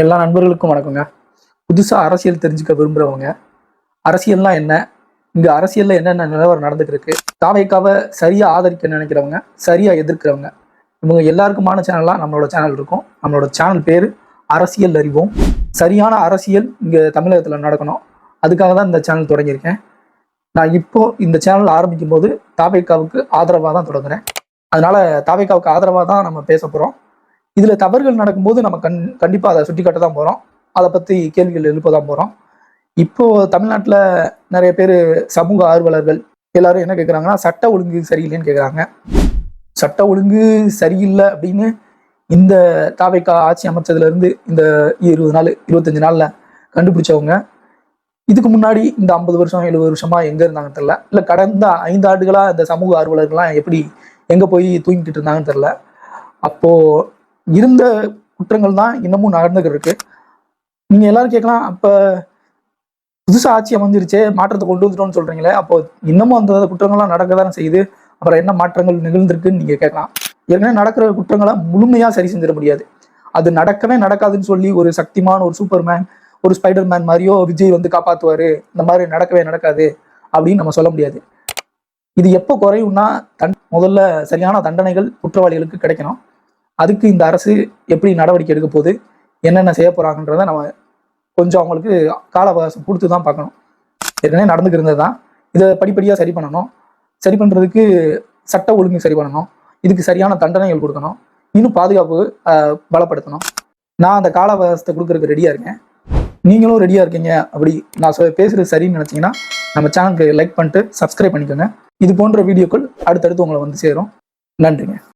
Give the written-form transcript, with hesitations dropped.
எல்லா நண்பர்களுக்கும் வணக்கங்க. புதுசா அரசியல் தெரிஞ்சுக்க விரும்புறவங்க, அரசியல்னா என்ன, இங்க அரசியல்ல என்னென்ன நிலவரம் நடந்துட்டு இருக்கு, தாவேக்காவை சரியா ஆதரிக்க நினைக்கிறவங்க, சரியா எதிர்க்கிறவங்க, இவங்க எல்லாருக்குமான சேனலா நம்மளோட சேனல் இருக்கும். நம்மளோட சேனல் பேரு அரசியல் அறிவோம். சரியான அரசியல் இங்க தமிழகத்துல நடக்கணும். அதுக்காக தான் இந்த சேனல் தொடங்கியிருக்கேன். நான் இப்போ இந்த சேனல் ஆரம்பிக்கும் போது தாவேக்காவுக்கு ஆதரவாக தான் தொடங்குறேன். அதனால தாவேக்காவுக்கு ஆதரவாக தான் நம்ம பேச போறோம். இதுல தவறுகள் நடக்கும்போது நம்ம கண்டிப்பா அதை சுட்டி காட்ட தான் போறோம். அதை பத்தி கேள்விகள் எழுப்ப தான் போறோம். இப்போ தமிழ்நாட்டுல நிறைய பேர் சமூக ஆர்வலர்கள் எல்லாரும் என்ன கேட்குறாங்கன்னா, சட்ட ஒழுங்கு சரியில்லைன்னு கேட்குறாங்க. சட்ட ஒழுங்கு சரியில்லை அப்படின்னு இந்த தாவேக்கா ஆட்சி அமைச்சதுல இருந்து இந்த 20 நாள் 25 நாள்ல கண்டுபிடிச்சவங்க இதுக்கு முன்னாடி இந்த 50 வருஷம் 70 வருஷமா எங்க இருந்தாங்கன்னு தெரியல. இல்ல கடந்த 5 ஆண்டுகளா இந்த சமூக ஆர்வலர்கள்லாம் எப்படி எங்க போய் தூங்கிட்டு இருந்தாங்கன்னு தெரியல. அப்போ இருந்த குற்றங்கள் தான் இன்னமும் நடந்துகிட்டு இருக்கு. நீங்க எல்லாரும் கேட்கலாம், அப்ப புதுசா ஆட்சி அமைஞ்சிருச்சே, மாற்றத்தை கொண்டு வந்துட்டோம்னு சொல்றீங்களே, அப்போ இன்னமும் அந்த குற்றங்கள்லாம் நடக்கதானே செய்யுது, அப்புறம் என்ன மாற்றங்கள் நிகழ்ந்திருக்குன்னு நீங்க கேட்கலாம். ஏற்கனவே நடக்கிற குற்றங்களை முழுமையா சரி செஞ்சிட முடியாது. அது நடக்கவே நடக்காதுன்னு சொல்லி ஒரு சக்திமான், ஒரு சூப்பர்மேன், ஒரு ஸ்பைடர் மேன் மாதிரியோ விஜய் வந்து காப்பாத்துவாரு, இந்த மாதிரி நடக்கவே நடக்காது அப்படின்னு நம்ம சொல்ல முடியாது. இது எப்போ குறையும்னா, முதல்ல சரியான தண்டனைகள் குற்றவாளிகளுக்கு கிடைக்கணும். அதுக்கு இந்த அரசு எப்படி நடவடிக்கை எடுக்க போகுது, என்னென்ன செய்ய போறாங்கன்றத நம்ம கொஞ்சம் அவங்களுக்கு கால அவகாசம் கொடுத்து தான் பார்க்கணும். ஏற்கனவே நடந்துக்கு இருந்தது தான். இதை படிப்படியாக சரி பண்ணணும். சரி பண்ணுறதுக்கு சட்ட ஒழுங்கு சரி பண்ணணும். இதுக்கு சரியான தண்டனைகள் கொடுக்கணும். இன்னும் பாதுகாப்பு பலப்படுத்தணும். நான் அந்த கால அவகாசத்தை கொடுக்கறதுக்கு ரெடியாக இருக்கேன். நீங்களும் ரெடியாக இருக்கீங்க அப்படி நான் பேசுறது சரின்னு நினச்சிங்கன்னா நம்ம சேனலுக்கு லைக் பண்ணிட்டு சப்ஸ்கிரைப் பண்ணிக்கோங்க. இது போன்ற வீடியோக்கள் அடுத்தடுத்து உங்களை வந்து சேரும். நன்றிங்க.